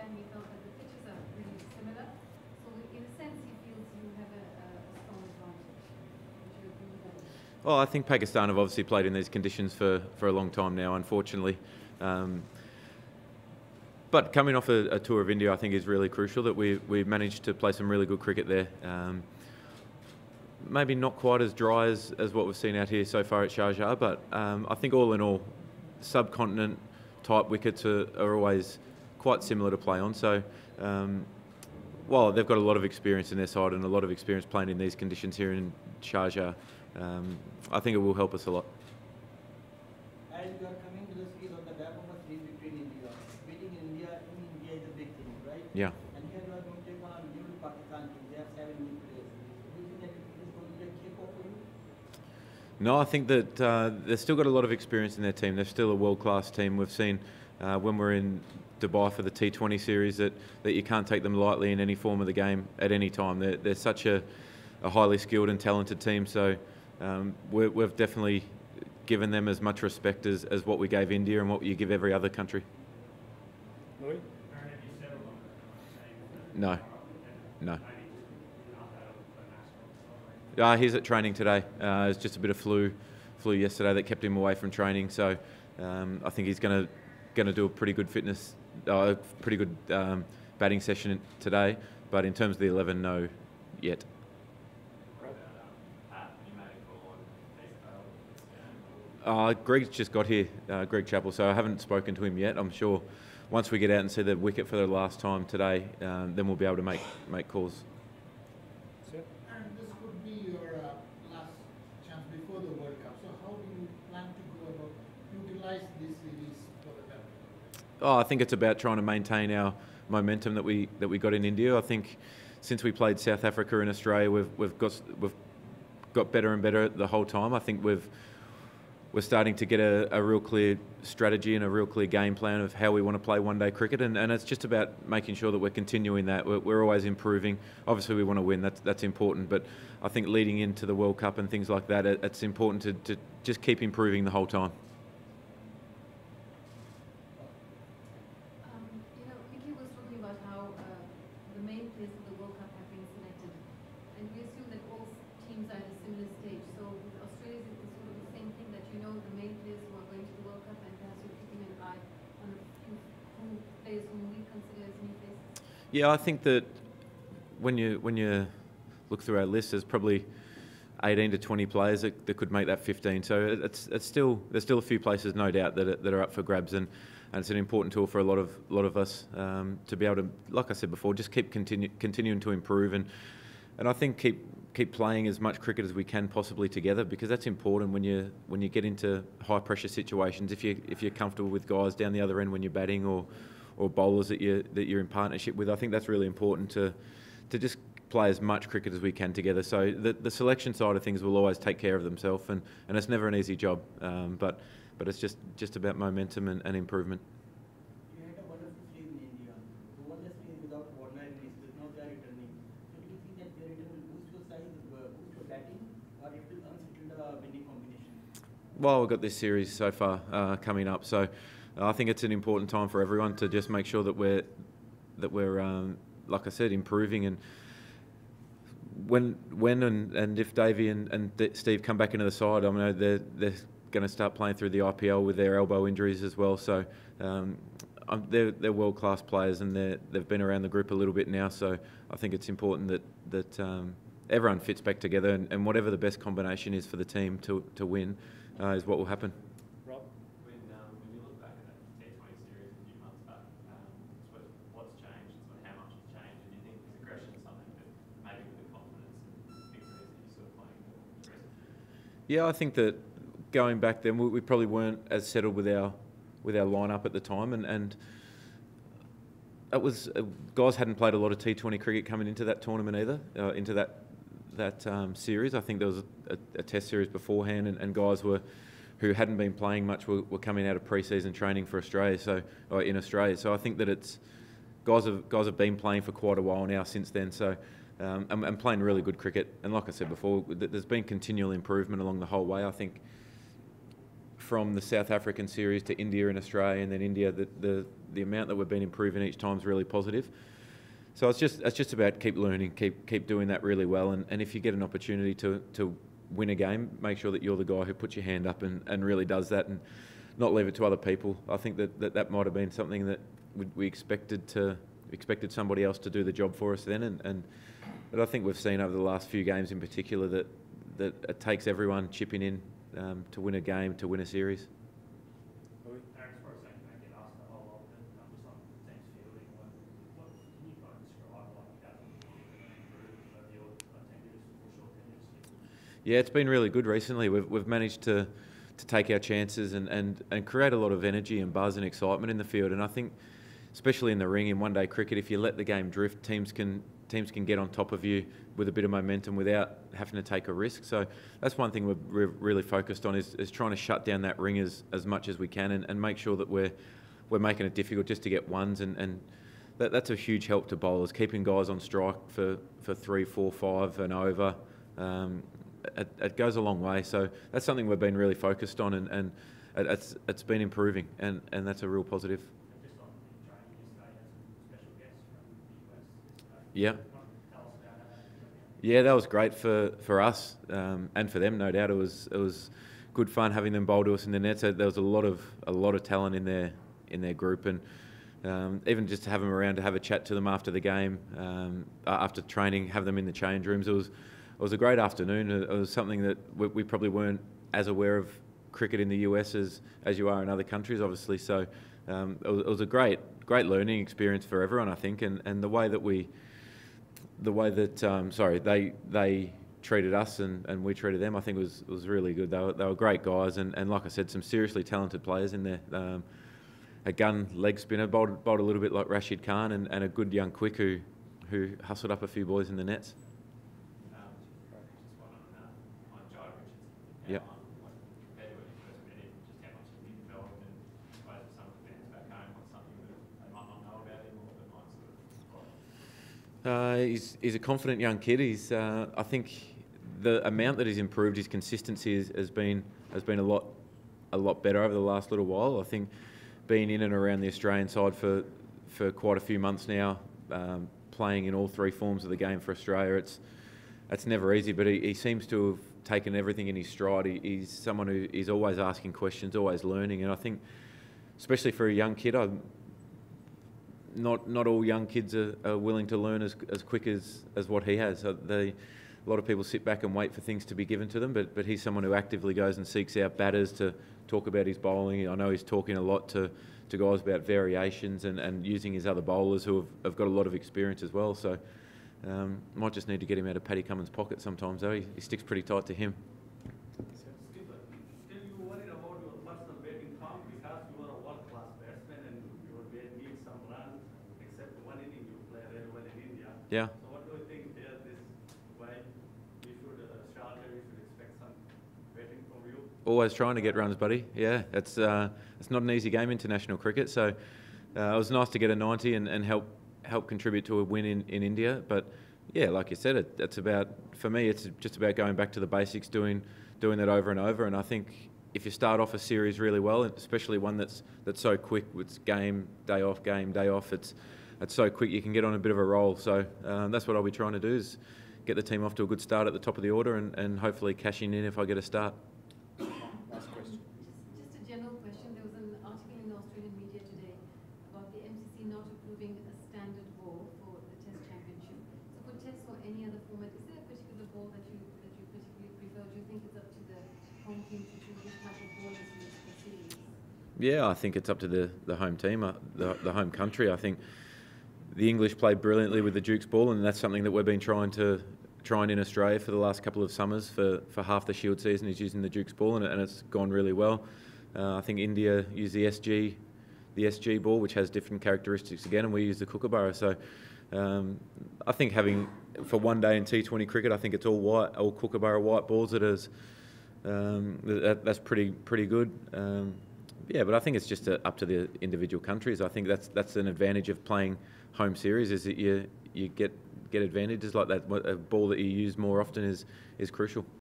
India, and he felt that the pitches are really similar. So in a sense, he feels you have a strong advantage. Would you agree with that? Well, I think Pakistan have obviously played in these conditions for a long time now, unfortunately. But coming off a tour of India, I think is really crucial that we've managed to play some really good cricket there. Maybe not quite as dry as what we've seen out here so far at Sharjah, but I think all in all, subcontinent type wickets are always quite similar to play on. So while they've got a lot of experience in their side and a lot of experience playing in these conditions here in Sharjah, I think it will help us a lot. As you are coming to the series on the back of a series between India, beating India in India is a big thing, right? Yeah. And here you are going to take on a new Pakistan team. They have 7 new players. Do you think that it is going to be a kick-off for you? No, I think that they've still got a lot of experience in their team. They're still a world-class team. We've seen when we're in Dubai for the T20 series that you can't take them lightly in any form of the game at any time. They're such a highly skilled and talented team. So we've definitely given them as much respect as what we gave India and what you give every other country. Louis? No. He's at training today. It's just a bit of flu yesterday that kept him away from training. So I think he's going to do a pretty good pretty good batting session today. But in terms of the 11, no yet. Greg's just got here, Greg Chappell, so I haven't spoken to him yet. I'm sure once we get out and see the wicket for the last time today, then we'll be able to make calls. And this would be your last chance before the World Cup. So how do you plan to go about utilize this series for the better? I think it's about trying to maintain our momentum that we got in India. I think since we played South Africa and Australia, we've got better and better the whole time. I think we're starting to get a real clear strategy and a real clear game plan of how we want to play one-day cricket, and it's just about making sure that we're continuing that. We're always improving. Obviously, we want to win. That's important, but I think leading into the World Cup and things like that, it's important to just keep improving the whole time. Vicky was talking about how the main players for the World Cup have been selected, and we assume that all teams are at a similar stage. So with Australia, it's sort of the same thing, that you know the main players who are going to the World Cup, and perhaps you're keeping an eye on a few players whom we consider as new faces. Yeah, I think that when you look through our list, there's probably 18 to 20 players that could make that 15. So there's still a few places, no doubt, that are up for grabs, and it's an important tool for a lot of us to be able to, like I said before, just keep continuing to improve, and I think keep playing as much cricket as we can possibly together, because that's important when you get into high pressure situations. If you're comfortable with guys down the other end when you're batting, or bowlers that you're in partnership with, I think that's really important to just play as much cricket as we can together. So the selection side of things will always take care of themselves, and it's never an easy job, but it's just about momentum and improvement. You had a wonderful series in India. The one series without ordinaries, now they are returning. So do you think that their return will boost your size, boost your batting, or it will unsettle the winning combination? Well, we've got this series so far coming up, so I think it's an important time for everyone to just make sure that we're like I said, improving. And when and if Davey and Steve come back into the side, I mean, they're going to start playing through the IPL with their elbow injuries as well. So they're world-class players, and they've been around the group a little bit now. So I think it's important that everyone fits back together, and whatever the best combination is for the team to win is what will happen. Rob? When you look back at that T20 series a few months back, what's changed, how much has changed, and you think is aggression something that maybe with the confidence and victories that you're sort of playing the rest of the year? Yeah, I think that going back then, we probably weren't as settled with our lineup at the time, and it was guys hadn't played a lot of T20 cricket coming into that tournament either, into that series. I think there was a test series beforehand, and guys who hadn't been playing much were coming out of pre-season training for Australia. In Australia, so I think that it's guys have been playing for quite a while now since then. So. And playing really good cricket, and like I said before, there's been continual improvement along the whole way. I think from the South African series to India and Australia and then India, the amount that we've been improving each time is really positive. So it's just about keep learning, keep doing that really well, and if you get an opportunity to win a game, make sure that you're the guy who puts your hand up and really does that, and not leave it to other people. I think that might have been something that we expected somebody else to do the job for us then, but I think we've seen over the last few games in particular that it takes everyone chipping in to win a game, to win a series. Aaron, as far as I can get asked a whole lot, but just on the team's fielding, what can you kind of describe like how improved over your 10 years or short 10 years? Yeah, it's been really good recently. We've managed to take our chances and create a lot of energy and buzz and excitement in the field, and I think especially in the ring in one-day cricket, if you let the game drift, teams can get on top of you with a bit of momentum without having to take a risk. So that's one thing we're really focused on is trying to shut down that ring as much as we can and make sure that we're making it difficult just to get ones, and that's a huge help to bowlers, keeping guys on strike for 3, 4, 5 and over. It goes a long way. So that's something we've been really focused on, and it's been improving, and that's a real positive. Yeah. Yeah, that was great for us and for them, no doubt. It was good fun having them bowl to us in the net. So there was a lot of talent in their group, and even just to have them around to have a chat to them after the game, after training, have them in the change rooms. It was a great afternoon. It was something that we probably weren't as aware of cricket in the US as you are in other countries, obviously. So it was a great learning experience for everyone, I think, and they treated us and we treated them, I think was really good. They were great guys, and like I said, some seriously talented players in there. A gun leg spinner, bowled a little bit like Rashid Khan, and a good young quick who hustled up a few boys in the nets. Just one on Jai Richardson. Yep. Compared to when you first met him, just how much has he developed, and I suppose for some of the fans back home, what's something that they might not know about him or that might sort of He's a confident young kid. I think the amount that he's improved, his consistency has been a lot better over the last little while. I think being in and around the Australian side for quite a few months now, playing in all 3 forms of the game for Australia, it's never easy. But he seems to have taken everything in his stride. He's someone who is always asking questions, always learning, and I think, especially for a young kid, not all young kids are willing to learn as quick as what he has. A lot of people sit back and wait for things to be given to them, but he's someone who actively goes and seeks out batters to talk about his bowling. I know he's talking a lot to guys about variations and using his other bowlers who have got a lot of experience as well. So might just need to get him out of Paddy Cummins' pocket sometimes, though. He sticks pretty tight to him. Skipper, still you worried about your personal batting form because you are a world-class batsman and your bat needs some runs, except one inning you play very well in India. Yeah. So what do you think here why we should, Sharjah, we should expect some batting from you? Always trying to get runs, buddy. Yeah, it's not an easy game, international cricket. So it was nice to get a 90 and help contribute to a win in India. But yeah, like you said, it's about, for me, it's just about going back to the basics, doing that over and over. And I think if you start off a series really well, and especially one that's so quick, with game day off, it's so quick you can get on a bit of a roll. So that's what I'll be trying to do, is get the team off to a good start at the top of the order and hopefully cashing in if I get a start. Last question. Just a general question. There was an article in the Australian media today about the MCC not approving a standard ball for the Test Championship. So for Test or any other format, is there a particular ball that you particularly prefer? Do you think it's up to the home team to choose which type of ball is used for series? Yeah, I think it's up to the home team, the home country. I think the English play brilliantly with the Duke's ball, and that's something that we've been trying in Australia for the last couple of summers. For half the Shield season is using the Duke's ball, and it's gone really well. I think India use the SG ball, which has different characteristics again, and we use the Kookaburra. So I think having, for one day in T20 cricket, I think it's all white, all Kookaburra white balls. That's pretty good. Yeah, but I think it's just up to the individual countries. I think that's an advantage of playing home series, is that you get advantages like that. A ball that you use more often is crucial.